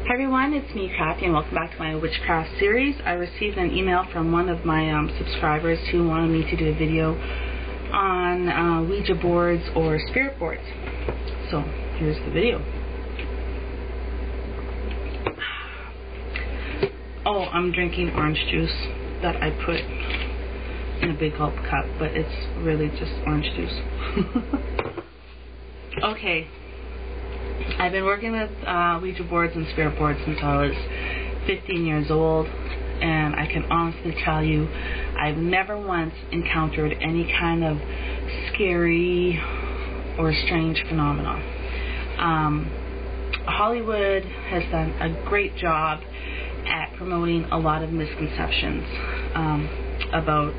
Hi everyone, it's me, Kathy, and welcome back to my witchcraft series. I received an email from one of my subscribers who wanted me to do a video on Ouija boards or spirit boards. So here's the video. Oh, I'm drinking orange juice that I put in a big gulp cup, but it's really just orange juice. Okay. I've been working with Ouija boards and spirit boards since I was 15 years old, and I can honestly tell you I've never once encountered any kind of scary or strange phenomena. Hollywood has done a great job at promoting a lot of misconceptions about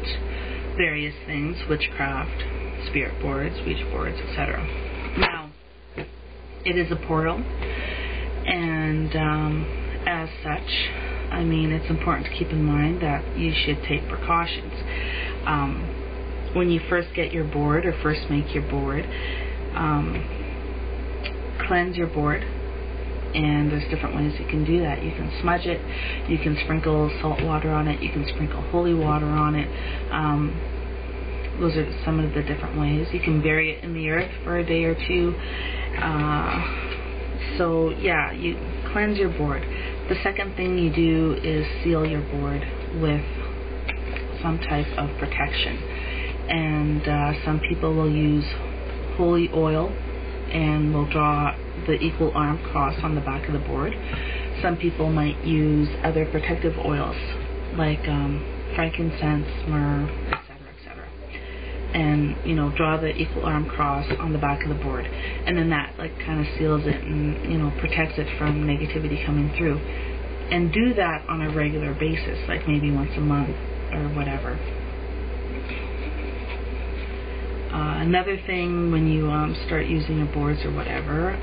various things, witchcraft, spirit boards, Ouija boards, etc. Now, it is a portal, and as such, I mean, it's important to keep in mind that you should take precautions. When you first get your board or first make your board, cleanse your board, and there's different ways you can do that. You can smudge it, you can sprinkle salt water on it, you can sprinkle holy water on it. Those are some of the different ways. You can bury it in the earth for a day or two. So yeah, you cleanse your board. The second thing you do is seal your board with some type of protection. And some people will use holy oil and will draw the equal arm cross on the back of the board. Some people might use other protective oils like frankincense, myrrh, and draw the equal arm cross on the back of the board, and then that kind of seals it and protects it from negativity coming through. And do that on a regular basis, like maybe once a month or whatever. Another thing, when you start using your boards or whatever,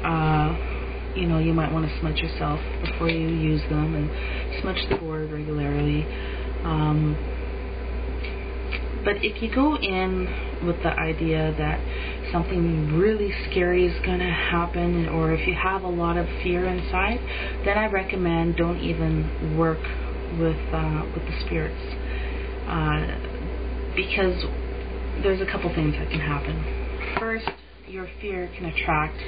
you might want to smudge yourself before you use them, and smudge the board regularly. But if you go in with the idea that something really scary is going to happen, or if you have a lot of fear inside, then I recommend don't even work with the spirits, because there's a couple things that can happen. First, your fear can attract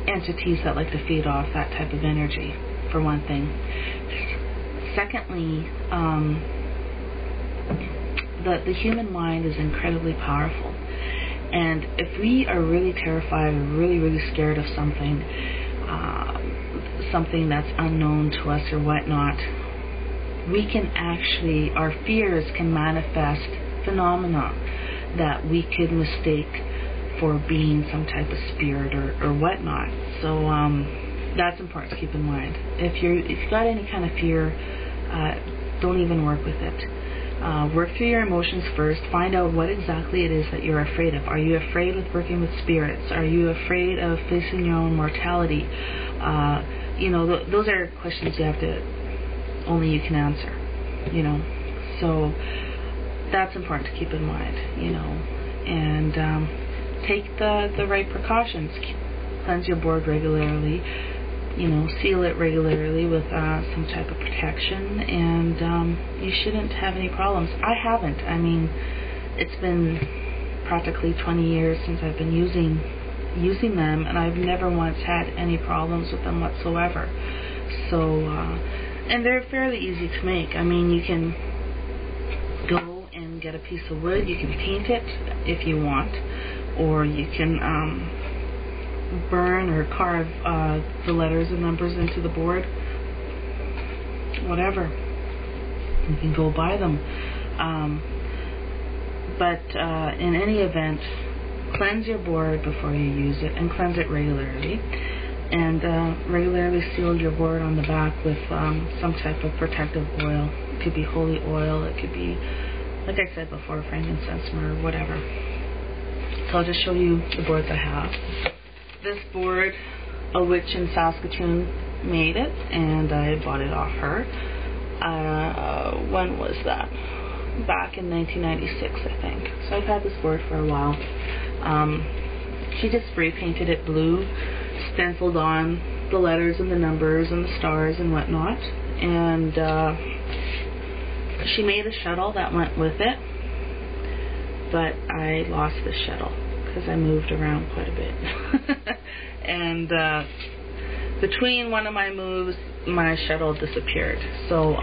entities that like to feed off that type of energy, for one thing. Secondly, the human mind is incredibly powerful, and if we are really terrified or really scared of something, something that's unknown to us or whatnot, we can actually, our fears can manifest phenomena that we could mistake for being some type of spirit or whatnot. So that's important to keep in mind. If you've got any kind of fear, don't even work with it. Work through your emotions first. Find out what exactly it is that you're afraid of. Are you afraid with working with spirits? Are you afraid of facing your own mortality? Those are questions only you can answer. So that's important to keep in mind. And take the right precautions. Cleanse your board regularly. Seal it regularly with some type of protection, and you shouldn't have any problems. I haven't. I mean, it's been practically 20 years since I've been using them, and I've never once had any problems with them whatsoever. So, and they're fairly easy to make. I mean, you can go and get a piece of wood. You can paint it if you want, or you can burn or carve the letters and numbers into the board, whatever. You can go buy them. But in any event, cleanse your board before you use it, and cleanse it regularly. And regularly seal your board on the back with some type of protective oil. It could be holy oil, it could be, like I said before, frankincense, myrrh, whatever. So I'll just show you the boards I have. This board, a witch in Saskatoon made it, and I bought it off her. When was that? Back in 1996, I think. So I've had this board for a while. She just spray painted it blue, stenciled on the letters and the numbers and the stars and whatnot. And she made a shuttle that went with it, but I lost the shuttle because I moved around quite a bit. And between one of my moves, my shuttle disappeared. So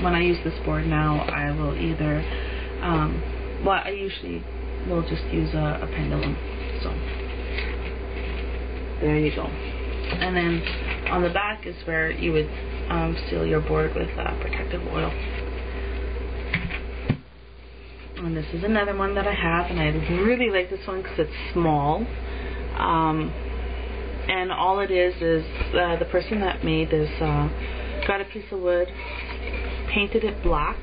when I use this board now, I will either, well, I usually will just use a pendulum. So there you go. And then on the back is where you would seal your board with protective oil. And this is another one that I have, and I really like this one because it's small. And all it is the person that made this got a piece of wood, painted it black,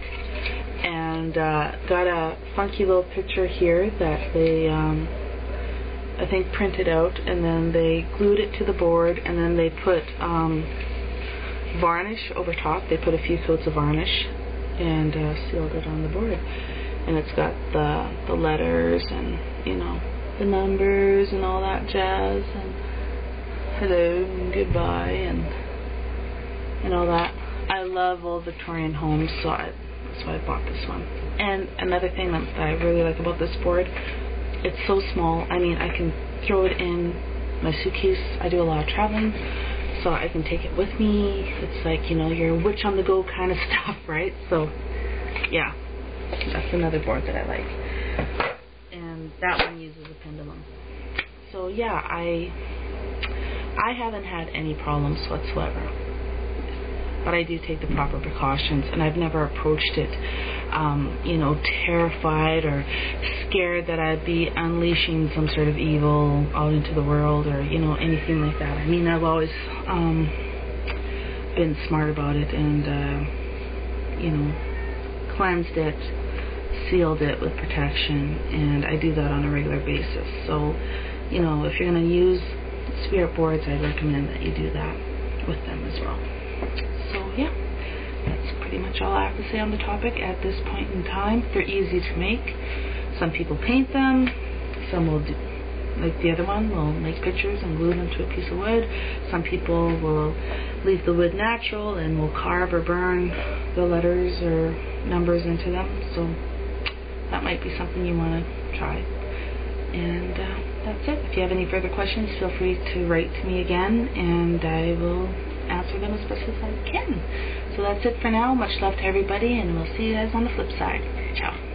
and got a funky little picture here that they I think printed out, and then they glued it to the board, and then they put varnish over top. They put a few coats of varnish and sealed it on the board. And it's got the letters and, you know, the numbers and all that jazz, and hello and goodbye and all that. I love old Victorian homes, so that's why I bought this one. And another thing that I really like about this board, it's so small. I mean, I can throw it in my suitcase. I do a lot of traveling, so I can take it with me. It's like, you know, you're a witch on the go kind of stuff, right? So, yeah. That's another board that I like. And that one uses a pendulum. So yeah, I haven't had any problems whatsoever. But I do take the proper precautions, and I've never approached it, you know, terrified or scared that I'd be unleashing some sort of evil out into the world, or, you know, anything like that. I mean, I've always been smart about it, and, you know, cleansed it, sealed it with protection, and I do that on a regular basis. So, you know, if you're going to use spirit boards, I recommend that you do that with them as well. So yeah, that's pretty much all I have to say on the topic at this point in time. They're easy to make. Some people paint them, some will do, like the other one, will make pictures and glue them to a piece of wood. Some people will leave the wood natural and will carve or burn the letters or numbers into them. So that might be something you want to try. And that's it. If you have any further questions, feel free to write to me again, and I will answer them as best as I can. So that's it for now. Much love to everybody, and we'll see you guys on the flip side. Ciao.